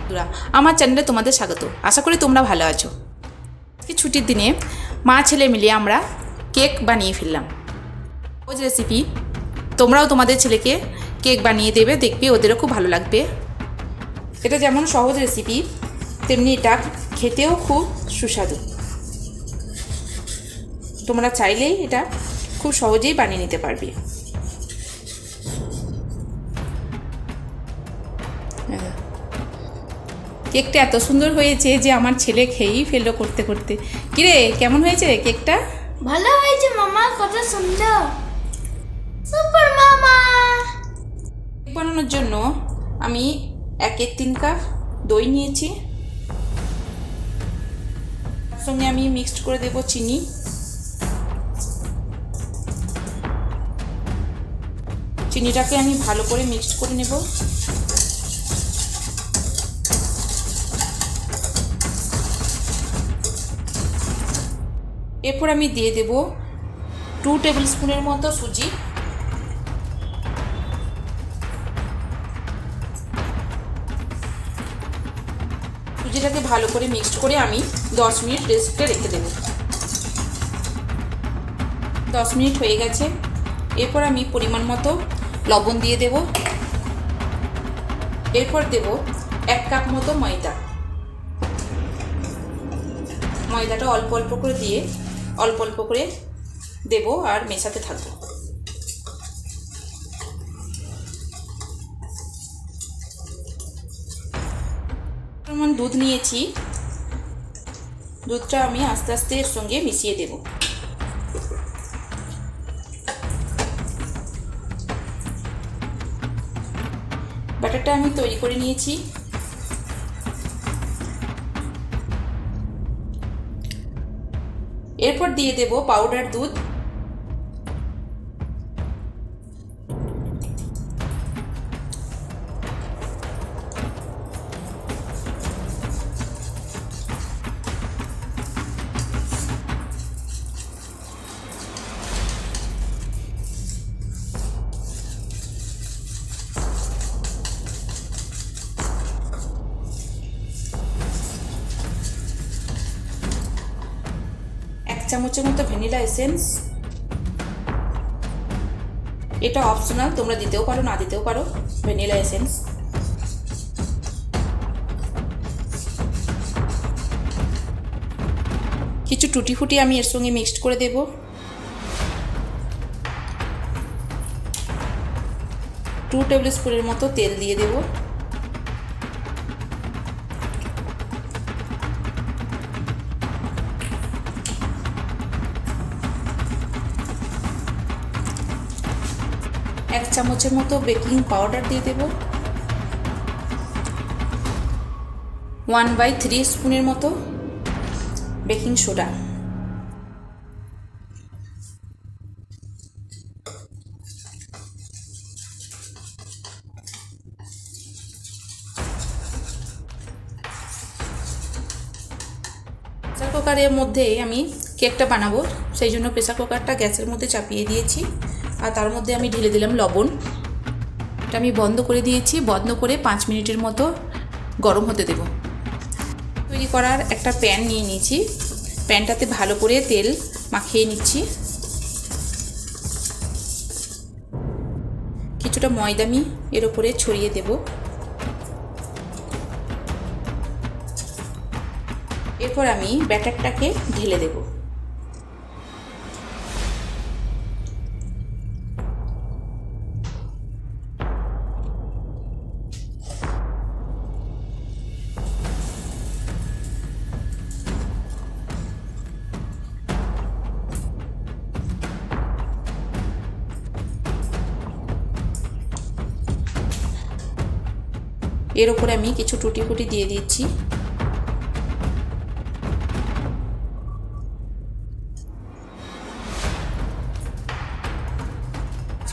বন্ধুরা, আমার চ্যানেলে তোমাদের স্বাগত। আশা করি তোমরা ভালো আছো। আজকে ছুটির দিনে মা ছেলে মিলে আমরা কেক বানিয়ে ফেললাম। সহজ রেসিপি, তোমরাও তোমাদের ছেলেকে কেক বানিয়ে দেবে, দেখবে ওদেরও খুব ভালো লাগবে। এটা যেমন সহজ রেসিপি, তেমনি এটা খেতেও খুব সুস্বাদু। তোমরা চাইলেই এটা খুব সহজেই বানিয়ে নিতে পারবে। কেকটা এত সুন্দর হয়েছে যে আমার ছেলে খেয়েই ফেললো করতে করতে। কিরে, কেমন হয়েছে কেকটা? ভালো হয়েছে মামা, কত সুন্দর, সুপার মামা। কেক বানানোর জন্য আমি 1/3 কাপ দই নিয়েছি। তার সঙ্গে আমি মিক্সড করে দেব চিনি। চিনিটাকে আমি ভালো করে মিক্সড করে নেব। এরপর আমি দিয়ে দেব 2 টেবিল স্পুনের মতো সুজি। সুজিটাকে ভালো করে মিক্সড করে আমি 10 মিনিট রেস্টে রেখে দেব। 10 মিনিট হয়ে গেছে। এরপর আমি পরিমাণ মতো লবণ দিয়ে দেব। এরপর দেব 1 কাপ মতো ময়দা। ময়দাটা অল্প অল্প করে দিয়ে অল্প অল্প করে দেব আর মেশাতে থাকবো। যেমন দুধ নিয়েছি, দুধটা আমি আস্তে আস্তে এর সঙ্গে মিশিয়ে দেব। ব্যাটারটা আমি তৈরি করে নিয়েছি। এরপর দিয়ে দেব পাউডার দুধ। এক চামচের মতো ভ্যানিলা এসেন্স। এটা অপশনাল, তোমরা দিতেও পারো না দিতেও পারো ভ্যানিলা এসেন্স। কিছু টুটি ফুটি আমি এর সঙ্গে মিক্সড করে দেব। টু টেবিল স্পুনের মতো তেল দিয়ে দেব। এক চামচের মতো বেকিং পাউডার দিয়ে দেব। 1/3 স্পুনের মতো বেকিং সোডা। প্রেসার কুকারের মধ্যে আমি কেকটা বানাবো, সেই জন্য প্রেসার কুকারটা গ্যাসের মধ্যে চাপিয়ে দিয়েছি আর তার মধ্যে আমি ঢেলে দিলাম লবণ। এটা আমি বন্ধ করে দিয়েছি। বন্ধ করে 5 মিনিটের মতো গরম হতে দেব। তৈরি করার একটা প্যান নিয়ে নিয়েছি। প্যানটাতে ভালো করে তেল মাখিয়ে নিচ্ছি। কিছুটা ময়দা আমি এর উপরে ছড়িয়ে দেব। এরপর আমি ব্যাটারটাকে ঢেলে দেব। এর উপরে আমি কিছু টুটি ফুটি দিয়ে দিচ্ছি।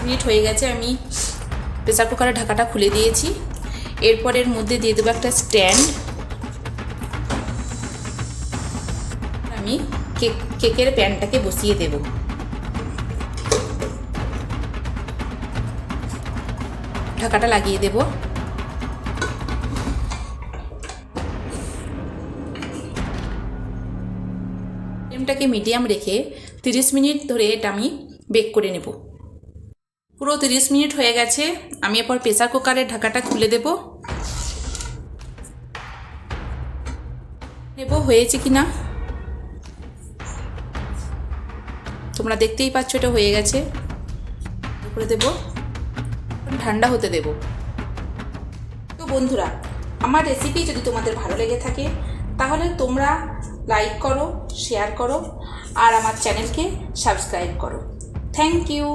মিনিট হয়ে গেছে, আমি প্রেসার কুকারের ঢাকাটা খুলে দিয়েছি। এরপর এর মধ্যে দিয়ে দেবো একটা স্ট্যান্ড। আমি কেকের প্যানটাকে বসিয়ে দেব। ঢাকাটা লাগিয়ে দেব। ফ্লেমটাকে মিডিয়াম রেখে 30 মিনিট ধরে এটা আমি বেক করে নেব। পুরো 30 মিনিট হয়ে গেছে। আমি এরপর প্রেসার কুকারের ঢাকাটা খুলে দেব হয়েছে কি না। তোমরা দেখতেই পাচ্ছ এটা হয়ে গেছে। করে দেব, ঠান্ডা হতে দেব। তো বন্ধুরা, আমার রেসিপি যদি তোমাদের ভালো লেগে থাকে তাহলে তোমরা লাইক করো, শেয়ার করো আর আমার চ্যানেলকে সাবস্ক্রাইব করো। Thank you.